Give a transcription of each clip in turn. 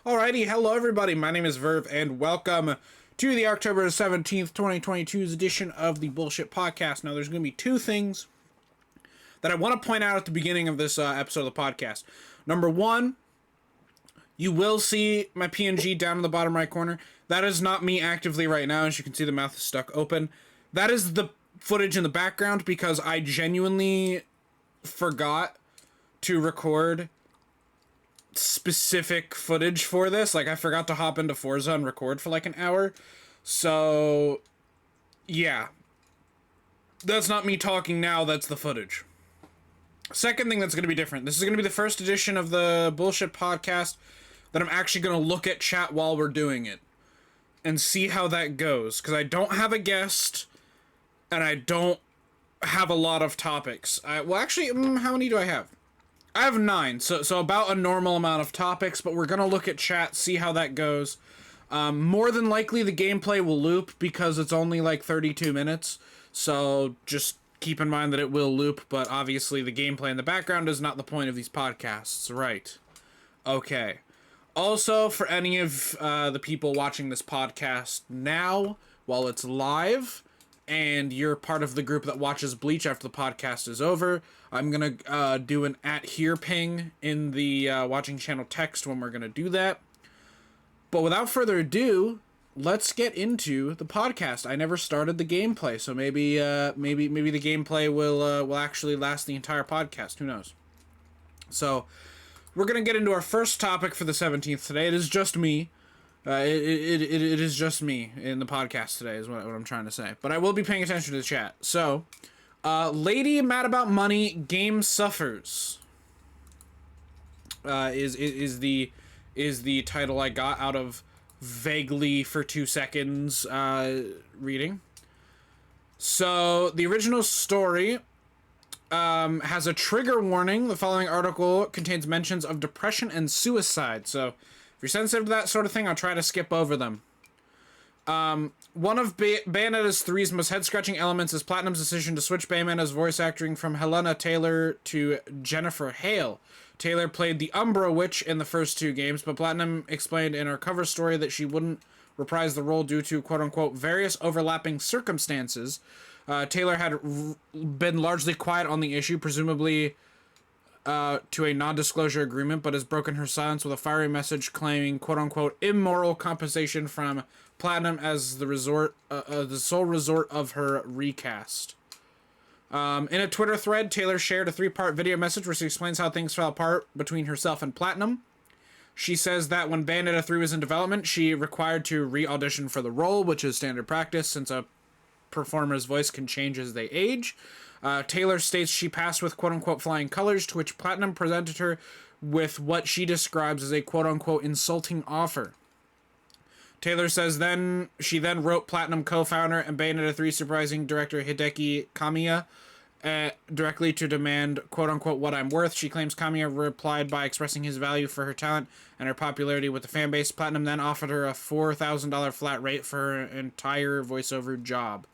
Alrighty, hello everybody, my name is Verve, and welcome to the October 17th, 2022's edition of the Bullshit Podcast. Now, there's going to be two things that I want to point out at the beginning of this episode of the podcast. Number one, you will see my PNG down in the bottom right corner. That is not me actively right now. As you can see, the mouth is stuck open. That is the footage in the background because I genuinely forgot to record specific footage for this. Like, I forgot to hop into Forza and record for like an hour. So, yeah. That's not me talking now, that's the footage. Second thing that's going to be different. This is going to be the first edition of the Bullshit Podcast that I'm actually going to look at chat while we're doing it. And see how that goes. Because I don't have a guest. And I don't have a lot of topics. Well, actually, how many do I have? I have 9, so about a normal amount of topics, but we're going to look at chat, see how that goes. More than likely, the gameplay will loop because it's only like 32 minutes, so just keep in mind that it will loop, but obviously the gameplay in the background is not the point of these podcasts, right? Okay. Also, for any of the people watching this podcast now, while it's live, and you're part of the group that watches Bleach after the podcast is over, I'm going to do an @here ping in the watching channel text when we're going to do that. But without further ado, let's get into the podcast. I never started the gameplay, so maybe the gameplay will actually last the entire podcast. Who knows? So, we're going to get into our first topic for the 17th today. It is just me. It is just me in the podcast today is what I'm trying to say. But I will be paying attention to the chat. So, Lady Mad About Money Game Suffers is the title I got out of vaguely for 2 seconds reading. So, the original story has a trigger warning. The following article contains mentions of depression and suicide. So, if you're sensitive to that sort of thing, I'll try to skip over them. One of Bayonetta's 3's most head-scratching elements is Platinum's decision to switch Bayonetta's voice acting from Helena Taylor to Jennifer Hale. Taylor played the Umbra Witch in the first 2 games, but Platinum explained in her cover story that she wouldn't reprise the role due to, quote-unquote, various overlapping circumstances. Taylor had been largely quiet on the issue, presumably to a non-disclosure agreement, but has broken her silence with a fiery message claiming, quote-unquote, immoral compensation from Platinum as the sole resort of her recast. In a Twitter thread, Taylor shared a 3-part video message where she explains how things fell apart between herself and Platinum. She says that when Bayonetta 3 was in development, she required to re-audition for the role, which is standard practice since a performer's voice can change as they age. Taylor states she passed with quote-unquote flying colors, to which Platinum presented her with what she describes as a quote-unquote insulting offer. Taylor says she then wrote Platinum co-founder and Bayonetta 3 supervising director Hideki Kamiya directly to demand quote-unquote what I'm worth. She claims Kamiya replied by expressing his value for her talent and her popularity with the fanbase. Platinum then offered her a $4,000 flat rate for her entire voiceover job.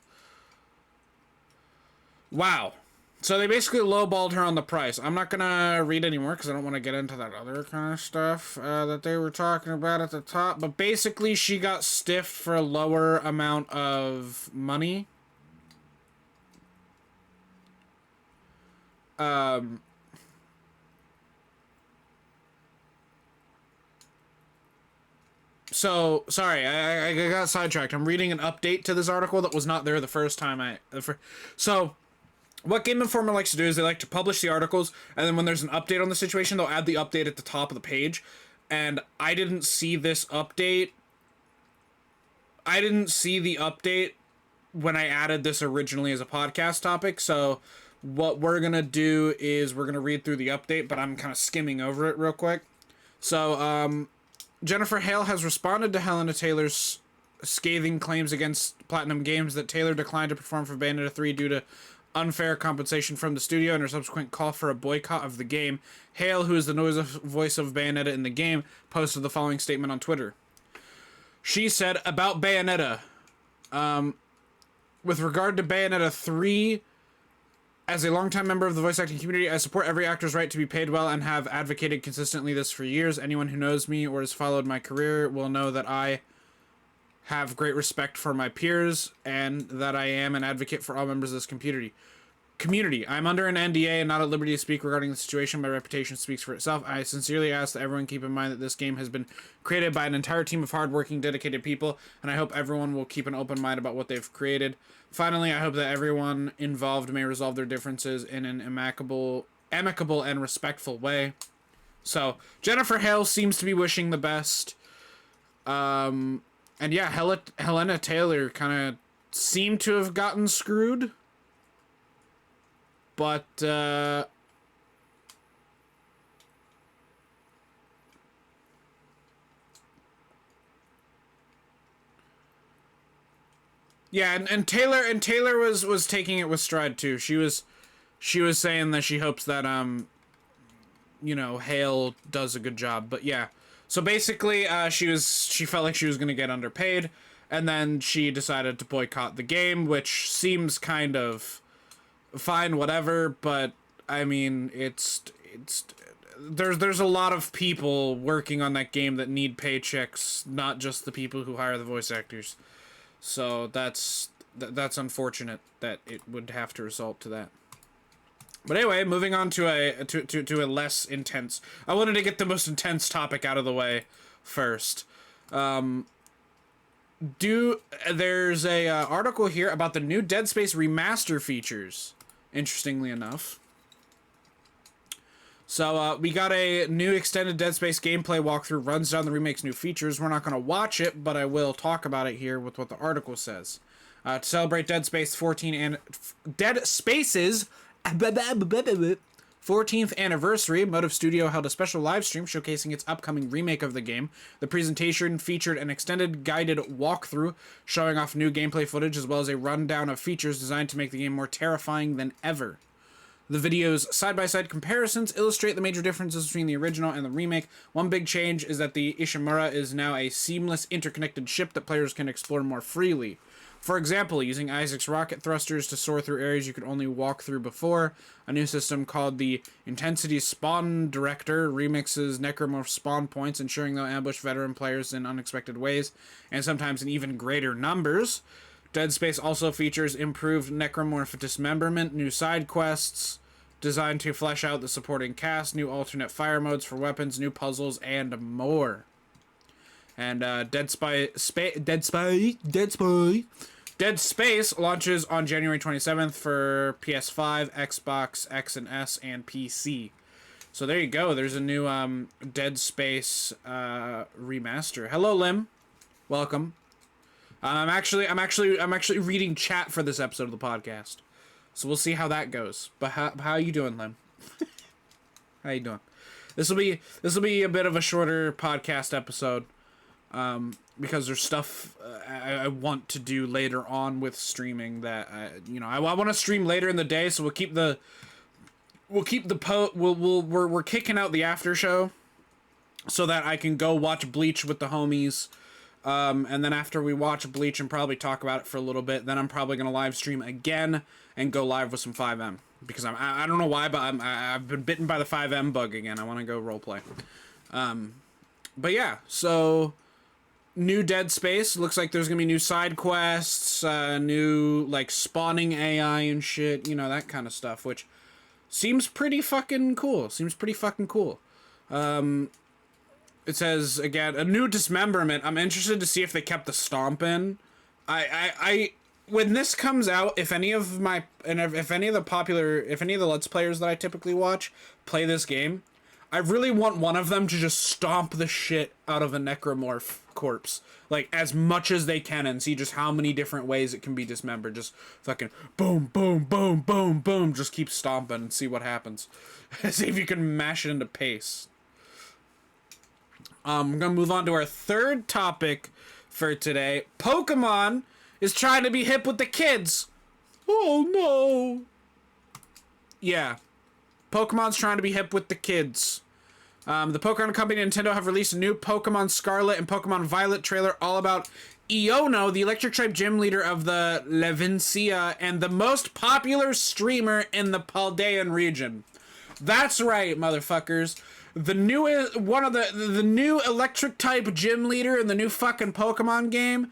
Wow. So they basically lowballed her on the price. I'm not going to read anymore because I don't want to get into that other kind of stuff that they were talking about at the top. But basically she got stiffed for a lower amount of money. So, sorry, I got sidetracked. I'm reading an update to this article that was not there the first time So, what Game Informer likes to do is they like to publish the articles, and then when there's an update on the situation, they'll add the update at the top of the page. And I didn't see this update. I didn't see the update when I added this originally as a podcast topic, so what we're going to do is we're going to read through the update, but I'm kind of skimming over it real quick. So, Jennifer Hale has responded to Helena Taylor's scathing claims against Platinum Games that Taylor declined to perform for Bayonetta 3 due to unfair compensation from the studio and her subsequent call for a boycott of the game. Hale, who is the voice of Bayonetta in the game, posted the following statement on Twitter. She said, about Bayonetta, with regard to Bayonetta 3, As a longtime member of the voice acting community, I support every actor's right to be paid well and have advocated consistently this for years. Anyone who knows me or has followed my career will know that I have great respect for my peers and that I am an advocate for all members of this community. I'm under an NDA and not at liberty to speak regarding the situation. My reputation speaks for itself. I sincerely ask that everyone keep in mind that this game has been created by an entire team of hardworking, dedicated people, and I hope everyone will keep an open mind about what they've created. Finally, I hope that everyone involved may resolve their differences in an amicable and respectful way. So, Jennifer Hale seems to be wishing the best. And yeah, Helena Taylor kind of seemed to have gotten screwed. But, yeah, and Taylor was taking it with stride too. She was saying that she hopes that you know, Hale does a good job. But yeah. So basically she felt like she was going to get underpaid, and then she decided to boycott the game, which seems kind of fine, whatever, but I mean, there's a lot of people working on that game that need paychecks, not just the people who hire the voice actors. So that's unfortunate that it would have to result to that. But anyway, moving on to a less intense. I wanted to get the most intense topic out of the way first. There's a article here about the new Dead Space remaster features. Interestingly enough. So, we got a new extended Dead Space gameplay walkthrough, runs down the remake's new features. We're not going to watch it, but I will talk about it here with what the article says. To celebrate Dead Space 14 and Dead Space's 14th anniversary, Motive Studio held a special live stream showcasing its upcoming remake of the game. The presentation featured an extended guided walkthrough showing off new gameplay footage as well as a rundown of features designed to make the game more terrifying than ever. The video's side-by-side comparisons illustrate the major differences between the original and the remake. One big change is that the Ishimura is now a seamless, interconnected ship that players can explore more freely. For example, using Isaac's rocket thrusters to soar through areas you could only walk through before, a new system called the Intensity Spawn Director remixes necromorph spawn points, ensuring they'll ambush veteran players in unexpected ways, and sometimes in even greater numbers. Dead Space also features improved necromorph dismemberment, new side quests designed to flesh out the supporting cast, new alternate fire modes for weapons, new puzzles, and more. And Dead Space launches on January 27th for PS5, Xbox X and S, and PC. So there you go. There's a new Dead Space remaster. Hello, Lim. Welcome. I'm actually reading chat for this episode of the podcast, so we'll see how that goes. But how you doing, Lim? How you doing? This will be a bit of a shorter podcast episode, because there's stuff I want to do later on with streaming that I want to stream later in the day. So we're kicking out the after show so that I can go watch Bleach with the homies. And then after we watch Bleach and probably talk about it for a little bit, then I'm probably going to live stream again and go live with some 5M. Because I don't know why, but I've been bitten by the 5M bug again. I want to go roleplay. But yeah, so new Dead Space. Looks like there's going to be new side quests, new, like, spawning AI and shit, that kind of stuff, which seems pretty fucking cool. It says, again, a new dismemberment. I'm interested to see if they kept the stomp in. When this comes out, if any of the Let's Players that I typically watch play this game, I really want one of them to just stomp the shit out of a necromorph corpse, like, as much as they can, and see just how many different ways it can be dismembered. Just fucking boom, boom, boom, boom, boom. Just keep stomping and see what happens. See if you can mash it into paste. We're gonna move on to our third topic for today. Pokemon is trying to be hip with the kids. Oh no. Yeah. Pokemon's trying to be hip with the kids. The Pokemon Company and Nintendo have released a new Pokemon Scarlet and Pokemon Violet trailer all about Iono, the electric type gym leader of the Levincia and the most popular streamer in the Paldean region. That's right, motherfuckers. The new one of the new electric type gym leader in the new fucking Pokemon game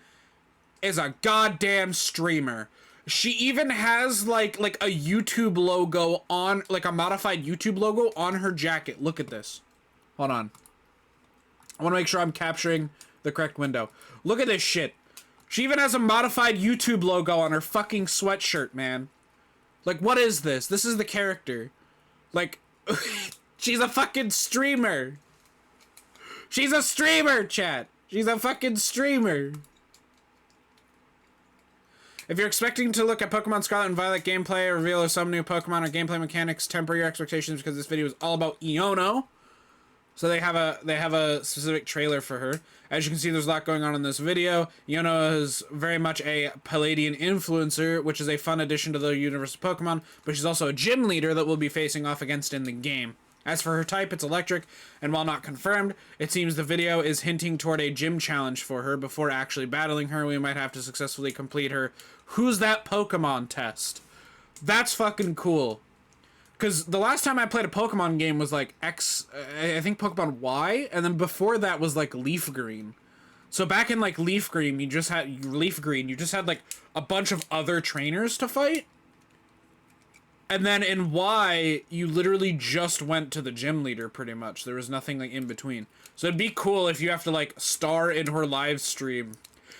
is a goddamn streamer. She even has like a YouTube logo on, like a modified YouTube logo on her jacket. Look at this. Hold on. I want to make sure I'm capturing the correct window. Look at this shit. She even has a modified YouTube logo on her fucking sweatshirt, man. Like, what is this? This is the character. Like, she's a fucking streamer. She's a streamer, chat. She's a fucking streamer. If you're expecting to look at Pokemon Scarlet and Violet gameplay, a reveal of some new Pokemon or gameplay mechanics, temper your expectations because this video is all about Iono. So they have a specific trailer for her. As you can see, there's a lot going on in this video. Iono is very much a Palladian influencer, which is a fun addition to the universe of Pokemon, but she's also a gym leader that we'll be facing off against in the game. As for her type, it's electric, and while not confirmed, it seems the video is hinting toward a gym challenge for her. Before actually battling her, we might have to successfully complete her Who's That Pokemon test. That's fucking cool. Because the last time I played a Pokemon game was like I think Pokemon Y, and then before that was like Leaf Green. So back in like Leaf Green, you just had like a bunch of other trainers to fight. And then in Y, you literally just went to the gym leader pretty much. There was nothing like in between. So it'd be cool if you have to like star in her live stream.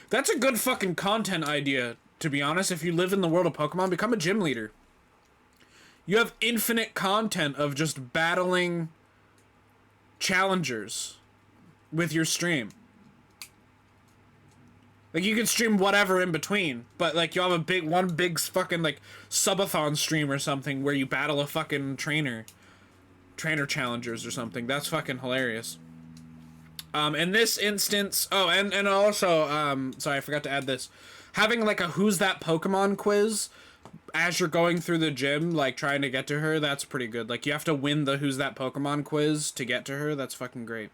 That's a good fucking content idea, to be honest. If you live in the world of Pokemon, become a gym leader. You have infinite content of just battling challengers with your stream. Like, you can stream whatever in between, but like you have one big fucking like subathon stream or something where you battle a fucking trainer challengers or something. That's fucking hilarious. In this instance, and also, sorry, I forgot to add this. Having like a Who's That Pokemon quiz as you're going through the gym, like trying to get to her, that's pretty good. Like, you have to win the Who's That Pokemon quiz to get to her. That's fucking great.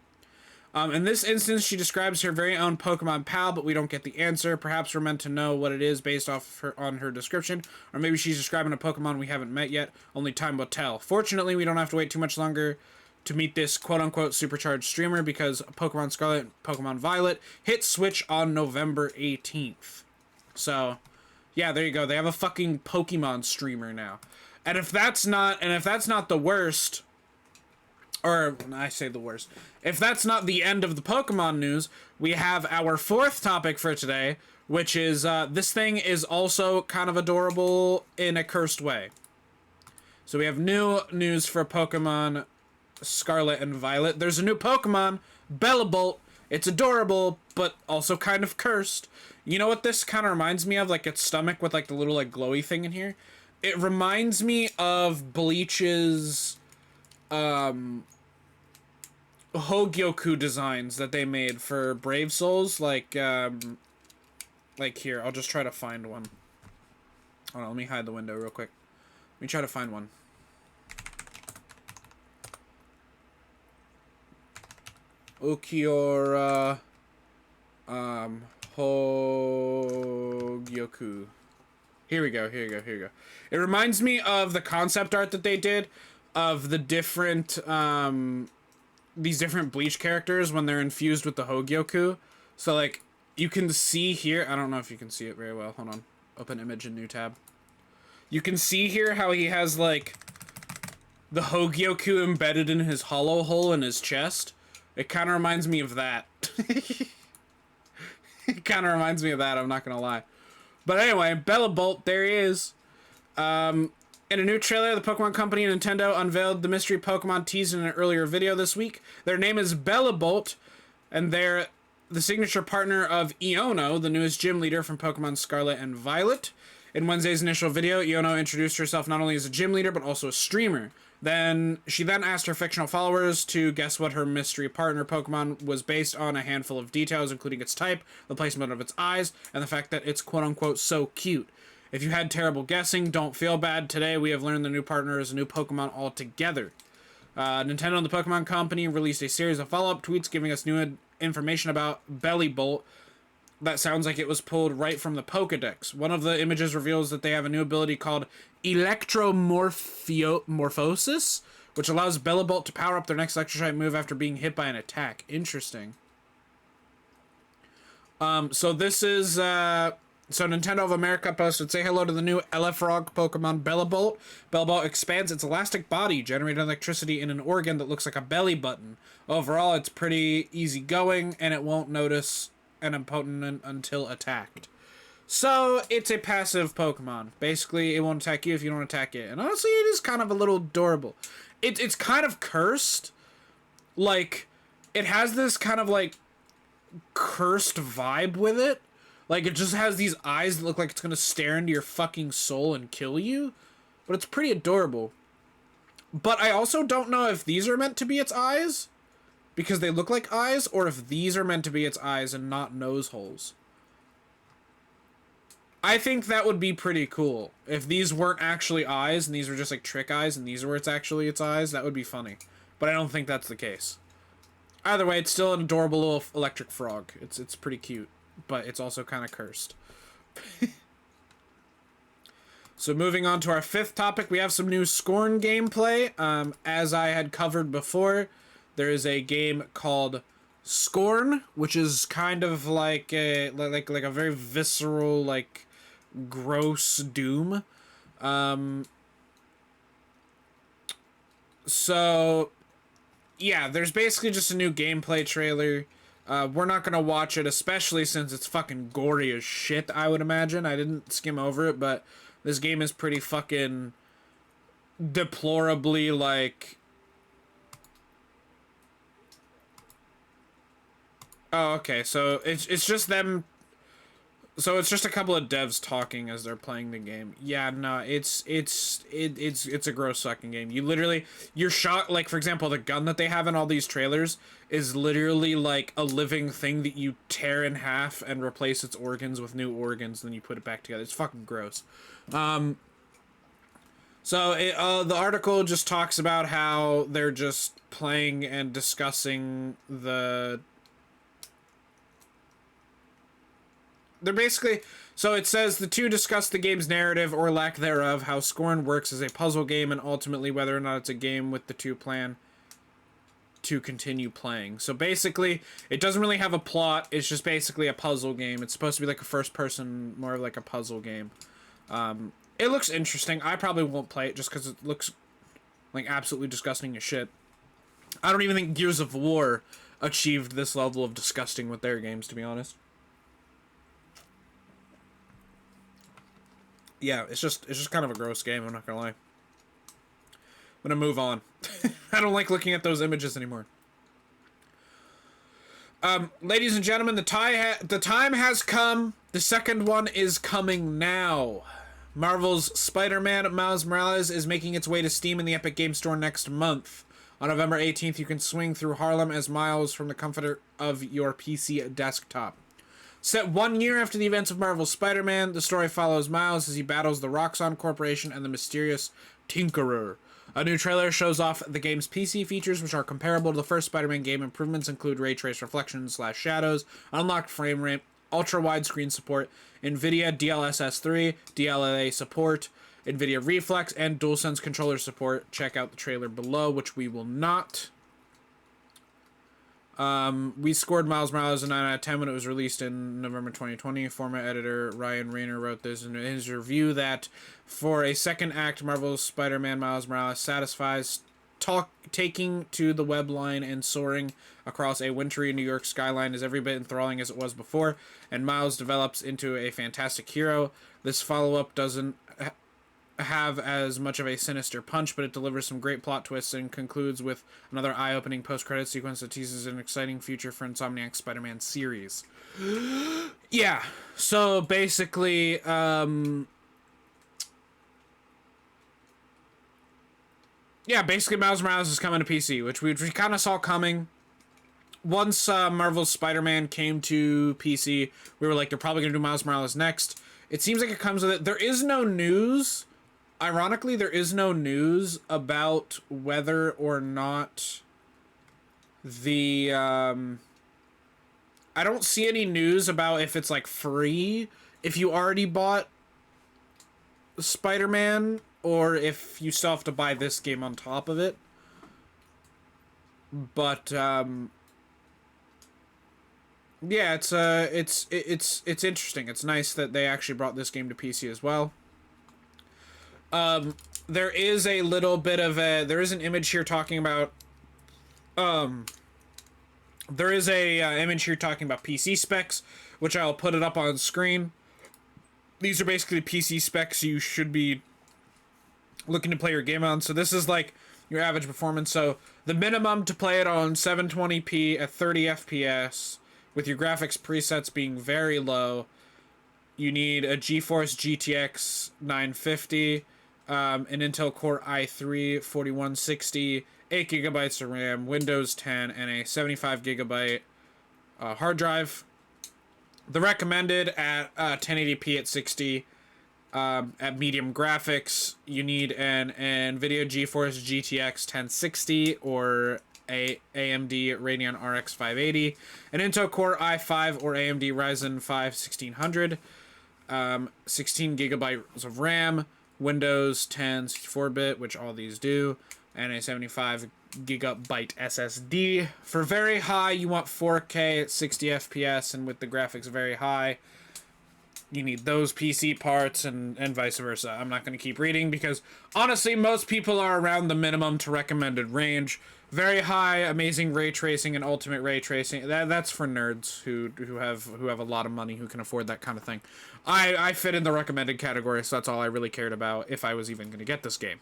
In this instance, she describes her very own Pokemon pal, but we don't get the answer. Perhaps we're meant to know what it is based off on her description, or maybe she's describing a Pokemon we haven't met yet. Only time will tell. Fortunately, we don't have to wait too much longer to meet this quote-unquote supercharged streamer, because Pokemon Scarlet and Pokemon Violet hit Switch on November 18th. So, yeah, there you go. They have a fucking Pokemon streamer now. And if that's not the worst, or I say the worst, if that's not the end of the Pokemon news, we have our fourth topic for today, which is, this thing is also kind of adorable in a cursed way. So we have new news for Pokemon Scarlet and Violet. There's a new Pokemon, Bellibolt. It's adorable, but also kind of cursed. You know what this kind of reminds me of? Like, its stomach with, like, the little, like, glowy thing in here. It reminds me of Bleach's, Hogyoku designs that they made for Brave Souls. Like here, I'll just try to find one. Hold on, let me hide the window real quick. Let me try to find one. Ukiora, Hogyoku. Here we go. It reminds me of the concept art that they did of the different, these different Bleach characters when they're infused with the Hogyoku. So, like, you can see here, I don't know if you can see it very well. Hold on. Open image in new tab. You can see here how he has, like, the Hogyoku embedded in his hollow hole in his chest. It kind of reminds me of that. It kind of reminds me of that, I'm not gonna lie. But anyway, Bellibolt, there he is. In a new trailer, the Pokemon Company and Nintendo unveiled the mystery Pokemon teased in an earlier video this week. Their name is Bellibolt, and they're the signature partner of Iono, the newest gym leader from Pokemon Scarlet and Violet. In Wednesday's initial video, Iono introduced herself not only as a gym leader, but also a streamer. She then asked her fictional followers to guess what her mystery partner Pokemon was based on a handful of details, including its type, the placement of its eyes, and the fact that it's quote-unquote so cute. If you had terrible guessing, don't feel bad. Today, we have learned the new partner is a new Pokemon altogether. Nintendo and the Pokemon Company released a series of follow-up tweets giving us new information about Bellibolt. that sounds like it was pulled right from the Pokedex. One of the images reveals that they have a new ability called Electromorphosis, which allows Bellabolt to power up their next Electrocite move after being hit by an attack. Interesting. So this is, so Nintendo of America posted, say hello to the new Elefrog Pokemon Bellabolt. Bellabolt expands its elastic body, generating electricity in an organ that looks like a belly button. Overall, it's pretty easy going, and it won't notice an opponent until attacked. So, it's a passive Pokemon. Basically, it won't attack you if you don't attack it. And honestly, it is kind of a little adorable. It's kind of cursed. Like, it has this kind of, like, cursed vibe with it. Like, it just has these eyes that look like it's gonna stare into your fucking soul and kill you. But it's pretty adorable. But I also don't know if these are meant to be its eyes, because they look like eyes, or if these are meant to be its eyes and not nose holes. I think that would be pretty cool. If these weren't actually eyes, and these were just like trick eyes, and these were actually its eyes, that would be funny. But I don't think that's the case. Either way, it's still an adorable little electric frog. It's pretty cute, but it's also kind of cursed. So moving on to our fifth topic, we have some new Scorn gameplay. As I had covered before, there is a game called Scorn, which is kind of like a very visceral, like gross Doom. So yeah, there's basically just a new gameplay trailer. We're not gonna watch it, especially since it's fucking gory as shit, I would imagine. I didn't skim over it, but this game is pretty fucking deplorably, like... Oh, okay, so it's just them... So it's just a couple of devs talking as they're playing the game. Yeah, no, it's a gross fucking game. You literally, you're shot, like, for example, the gun that they have in all these trailers is literally like a living thing that you tear in half and replace its organs with new organs, then you put it back together. It's fucking gross. The article just talks about how they're just playing and discussing the... They're basically... So it says the two discuss the game's narrative or lack thereof, how Scorn works as a puzzle game, and ultimately whether or not it's a game with the two plan to continue playing. So basically, it doesn't really have a plot. It's just basically a puzzle game. It's supposed to be like a first-person, more of like a puzzle game. It looks interesting. I probably won't play it just because it looks like absolutely disgusting as shit. I don't even think Gears of War achieved this level of disgusting with their games, to be honest. Yeah, it's just kind of a gross game, I'm not gonna lie. I'm gonna move on. I don't like looking at those images anymore. Ladies and gentlemen, the time has come. The second one is coming now. Marvel's Spider-Man Miles Morales is making its way to Steam in the Epic Games Store next month. On November 18th, you can swing through Harlem as Miles from the comfort of your PC desktop. Set 1 year after the events of Marvel's Spider-Man, the story follows Miles as he battles the Roxxon Corporation and the mysterious Tinkerer. A new trailer shows off the game's PC features, which are comparable to the first Spider-Man game. Improvements include ray trace reflections / shadows, unlocked frame rate, ultra widescreen support, NVIDIA DLSS 3, DLNA support, NVIDIA Reflex, and DualSense controller support. Check out the trailer below, which we will not. We scored Miles Morales a 9 out of 10 when it was released in November 2020. Former editor Ryan Rayner wrote this in his review that for a second act, Marvel's Spider-Man Miles Morales satisfies taking to the web line and soaring across a wintry New York skyline is every bit enthralling as it was before, and Miles develops into a fantastic hero. This follow-up doesn't have as much of a sinister punch, but it delivers some great plot twists and concludes with another eye-opening post-credit sequence that teases an exciting future for Insomniac's Spider-Man series. Yeah, so basically, yeah, basically Miles Morales is coming to PC, which we kind of saw coming. Once Marvel's Spider-Man came to PC, we were like, they're probably going to do Miles Morales next. It seems like it comes with it. There is no news. Ironically, there is no news about whether or not the, I don't see any news about if it's like free if you already bought Spider-Man, or if you still have to buy this game on top of it. But yeah, it's interesting. It's nice that they actually brought this game to PC as well. There is a little bit of there is an image here talking about there is a image here talking about PC specs, which I'll put it up on screen. These are basically PC specs you should be looking to play your game on. So this is like your average performance. So the minimum to play it on 720p at 30 FPS with your graphics presets being very low. You need a GeForce GTX 950, an Intel Core i3 4160, 8 gigabytes of RAM, Windows 10, and a 75 gigabyte hard drive. The recommended at 1080p at 60 at medium graphics, you need an NVIDIA GeForce GTX 1060 or a AMD Radeon RX 580, an Intel Core i5 or AMD Ryzen 5 1600, 16 gigabytes of RAM, Windows 10 64-bit, which all these do, and a 75 gigabyte SSD. For very high, you want 4K at 60 FPS, and with the graphics very high, you need those PC parts, and vice versa. I'm not going to keep reading because, honestly, most people are around the minimum to recommended range. Very high, amazing ray tracing and ultimate ray tracing. That's for nerds who have a lot of money, who can afford that kind of thing. I fit in the recommended category, so that's all I really cared about if I was even going to get this game.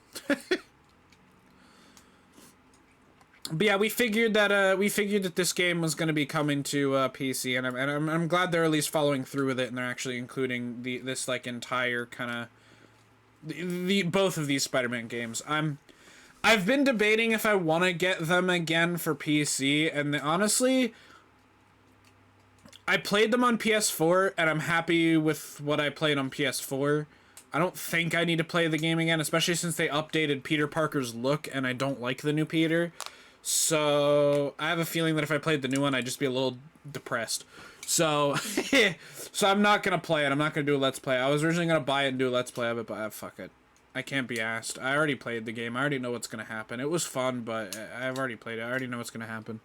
But yeah, we figured that this game was going to be coming to PC, and I'm glad they're at least following through with it, and they're actually including this like entire kind of the both of these Spider-Man games. I've been debating if I want to get them again for PC, and honestly, I played them on PS4, and I'm happy with what I played on PS4. I don't think I need to play the game again, especially since they updated Peter Parker's look, and I don't like the new Peter. So I have a feeling that if I played the new one, I'd just be a little depressed. So, so I'm not gonna play it. I'm not gonna do a let's play. I was originally gonna buy it and do a let's play of it, but fuck it. I can't be asked. I already played the game. I already know what's gonna happen. It was fun, but I've already played it. I already know what's gonna happen.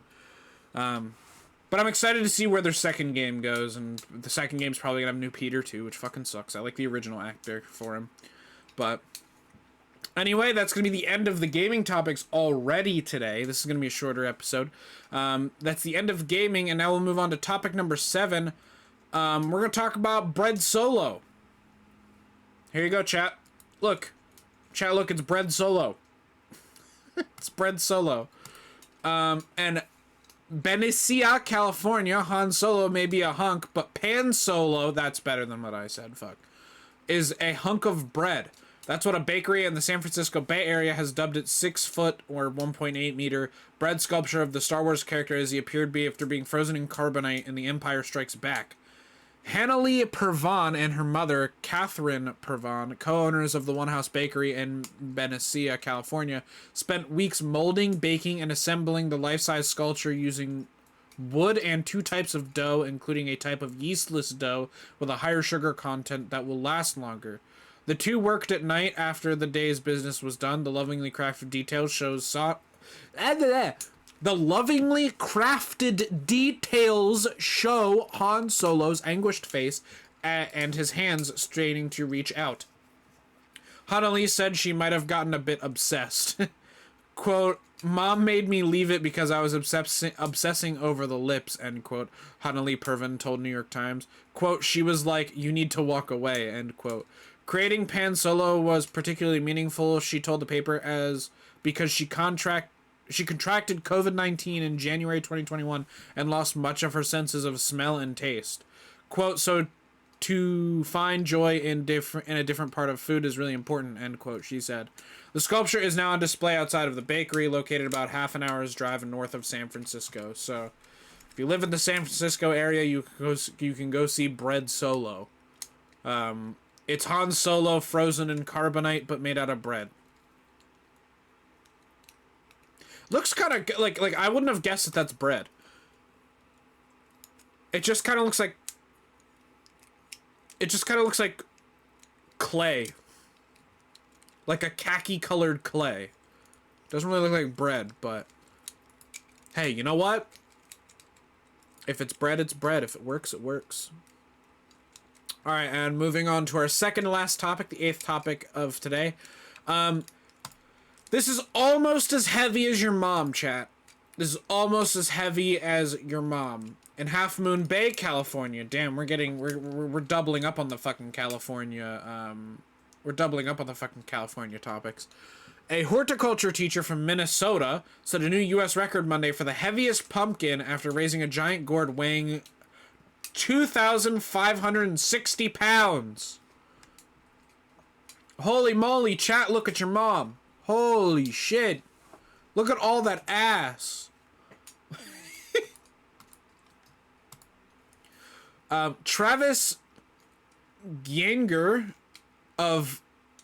But I'm excited to see where their second game goes, and the second game's probably gonna have new Peter too, which fucking sucks. I like the original actor for him, but. Anyway, that's going to be the end of the gaming topics already today. This is going to be a shorter episode. That's the end of gaming, and now we'll move on to topic number 7. We're going to talk about Bread Solo. Here you go, chat. Look. Chat, look, it's Bread Solo. It's Bread Solo. And Benicia, California, Han Solo may be a hunk, but Pan Solo, that's better than what I said, fuck, is a hunk of bread. That's what a bakery in the San Francisco Bay Area has dubbed its 6-foot or 1.8 meter bread sculpture of the Star Wars character as he appeared after being frozen in carbonite in The Empire Strikes Back. Hannalee Pervan and her mother, Catherine Pervan, co-owners of the One House Bakery in Benicia, California, spent weeks molding, baking, and assembling the life-size sculpture using wood and 2 types of dough, including a type of yeastless dough with a higher sugar content that will last longer. The two worked at night after the day's business was done. The lovingly crafted details show Han Solo's anguished face and his hands straining to reach out. Hannalee said she might have gotten a bit obsessed. Quote, "Mom made me leave it because I was obsessing over the lips," end quote, Hannalee Pervan told New York Times. Quote, "She was like, you need to walk away," end quote. Creating Pan Solo was particularly meaningful, she told the paper, because she contracted COVID-19 in January 2021 and lost much of her senses of smell and taste. Quote, "So to find joy in a different part of food is really important," end quote, she said. The sculpture is now on display outside of the bakery, located about half an hour's drive north of San Francisco. So if you live in the San Francisco area, you can go see Bread Solo. It's Han Solo frozen in carbonite, but made out of bread. Looks kind of like I wouldn't have guessed that that's bread. It just kind of looks like... It just kind of looks like clay. Like a khaki-colored clay. Doesn't really look like bread, but... Hey, you know what? If it's bread, it's bread. If it works, it works. Alright, and moving on to our second to last topic, the 8th topic of today. This is almost as heavy as your mom, chat. This is almost as heavy as your mom. In Half Moon Bay, California. Damn, we're doubling up on the fucking California, we're doubling up on the fucking California topics. A horticulture teacher from Minnesota set a new U.S. record Monday for the heaviest pumpkin after raising a giant gourd weighing 2,560 pounds. Holy moly, chat, look at your mom. Holy shit. Look at all that ass. Travis Gienger of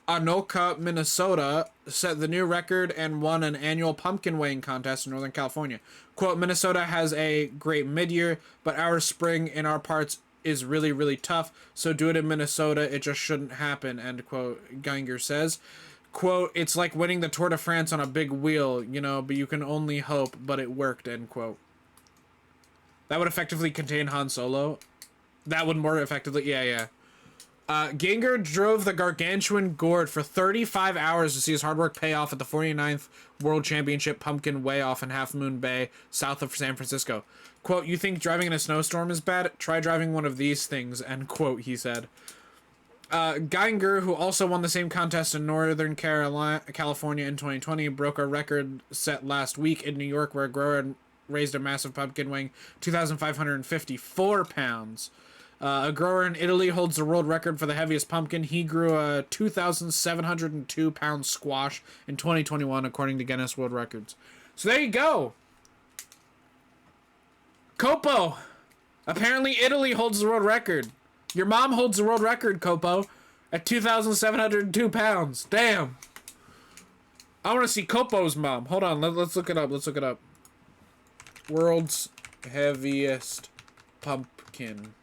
Anoka, Minnesota, set the new record and won an annual pumpkin weighing contest in Northern California. Quote, Minnesota has a great mid-year, but our spring in our parts is really, really tough, so do it in Minnesota, it just shouldn't happen, end quote, Geiger says. Quote, it's like winning the Tour de France on a big wheel, you know, but you can only hope, but it worked, end quote. That would effectively contain Han Solo. That would more effectively, yeah. Geiger drove the gargantuan gourd for 35 hours to see his hard work pay off at the 49th World Championship Pumpkin Weigh-Off in Half Moon Bay, south of San Francisco. Quote, you think driving in a snowstorm is bad? Try driving one of these things, end quote, he said. Geiger, who also won the same contest in Northern California in 2020, broke a record set last week in New York where a grower raised a massive pumpkin weighing 2,554 pounds. A grower in Italy holds the world record for the heaviest pumpkin. He grew a 2,702 pound squash in 2021, according to Guinness World Records. So there you go. Copo. Apparently Italy holds the world record. Your mom holds the world record, Copo, at 2,702 pounds. Damn. I want to see Copo's mom. Hold on. Let's look it up. Let's look it up. World's heaviest pumpkin.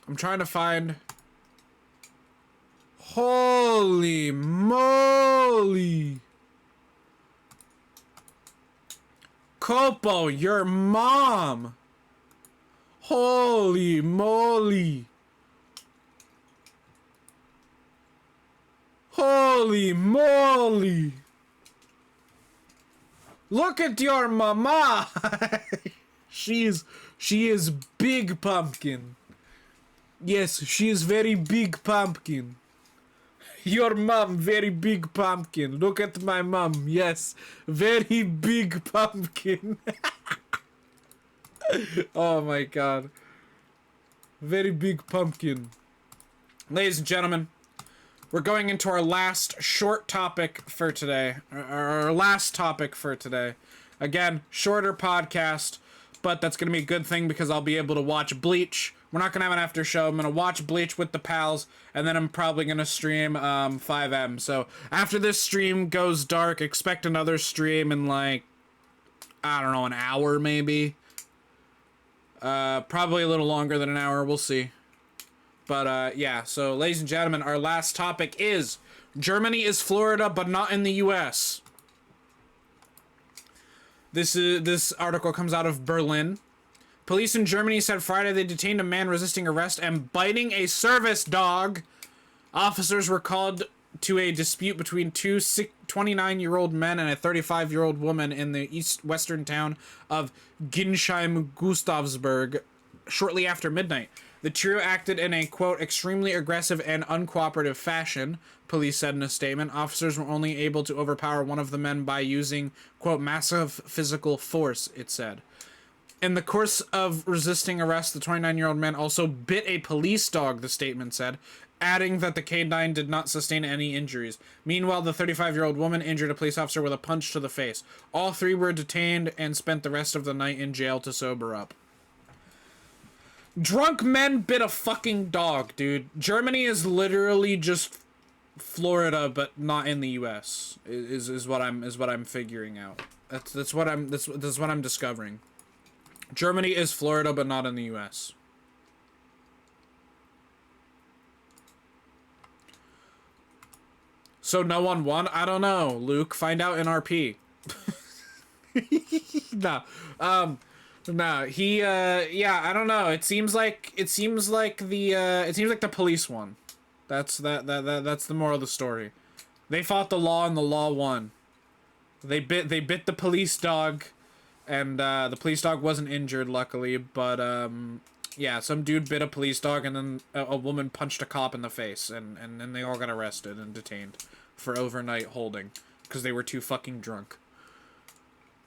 I'm trying to find... Holy moly! Copo, your mom! Holy moly! Holy moly! Look at your mama! She is big pumpkin. Yes, she is very big pumpkin. Your mom, very big pumpkin. Look at my mom. Yes, very big pumpkin. Oh my god. Very big pumpkin. Ladies and gentlemen, we're going into our last short topic for today. Our last topic for today. Again, shorter podcast, but that's going to be a good thing because I'll be able to watch Bleach. We're not going to have an after show. I'm going to watch Bleach with the pals, and then I'm probably going to stream 5M. So after this stream goes dark, expect another stream in like, I don't know, an hour maybe. Probably a little longer than an hour. We'll see. But yeah, so ladies and gentlemen, our last topic is Germany is Florida, but not in the U.S. This article comes out of Berlin. Police in Germany said Friday they detained a man resisting arrest and biting a service dog. Officers were called to a dispute between two 29-year-old men and a 35-year-old woman in the western town of Ginsheim-Gustavsburg shortly after midnight. The trio acted in a, quote, extremely aggressive and uncooperative fashion, police said in a statement. Officers were only able to overpower one of the men by using, quote, massive physical force, it said. In the course of resisting arrest, the 29-year-old man also bit a police dog, the statement said, adding that the canine did not sustain any injuries. Meanwhile, the 35-year-old woman injured a police officer with a punch to the face. All three were detained and spent the rest of the night in jail to sober up. Drunk men bit a fucking dog, dude. Germany is literally just Florida, but not in the U.S. Is what I'm figuring out. That's what I'm discovering. Germany is Florida, but not in the U.S. So no one won? I don't know, Luke. Find out in RP. No. No, he yeah, I don't know. It seems like the police won. That's the moral of the story. They fought the law and the law won. They bit the police dog, and the police dog wasn't injured, luckily, but yeah, some dude bit a police dog, and then a woman punched a cop in the face, and then they all got arrested and detained for overnight holding because they were too fucking drunk.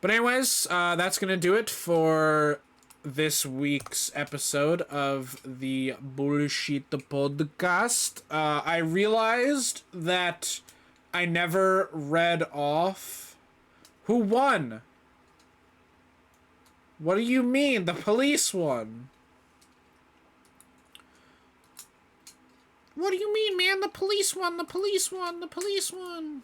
But anyways, that's gonna do it for this week's episode of the Bullshit Podcast. I realized that I never read off who won. What do you mean? The police won. What do you mean, man? The police won. The police won. The police won.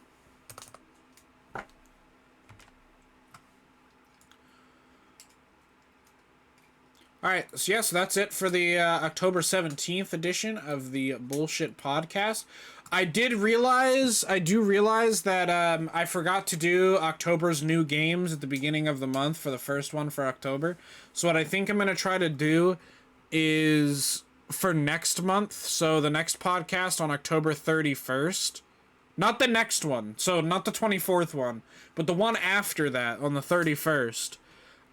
Alright, so yes, that's it for the October 17th edition of the Bullshit Podcast. I do realize that I forgot to do October's new games at the beginning of the month for the first one for October. So what I think I'm going to try to do is for next month, so the next podcast on October 31st, not the next one, so not the 24th one, but the one after that on the 31st,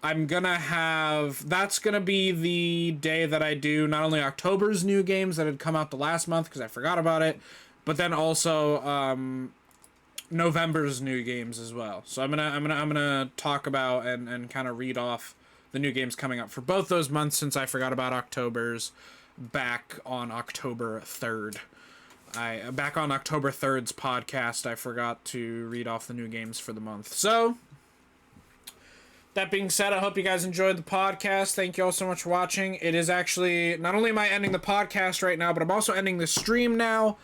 I'm gonna have, that's gonna be the day that I do not only October's new games that had come out the last month because I forgot about it, but then also November's new games as well. So I'm gonna talk about and kind of read off the new games coming up for both those months since I forgot about October's back on October 3rd. Back on October 3rd's podcast, I forgot to read off the new games for the month. So that being said, I hope you guys enjoyed the podcast. Thank you all so much for watching. It is actually, not only am I ending the podcast right now, but I'm also ending the stream now.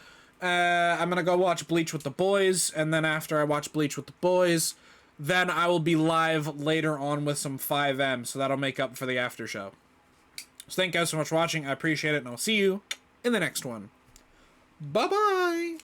I'm going to go watch Bleach with the boys, and then after I watch Bleach with the boys, then I will be live later on with some 5M, so that'll make up for the after show. So thank you guys so much for watching. I appreciate it, and I'll see you in the next one. Bye-bye!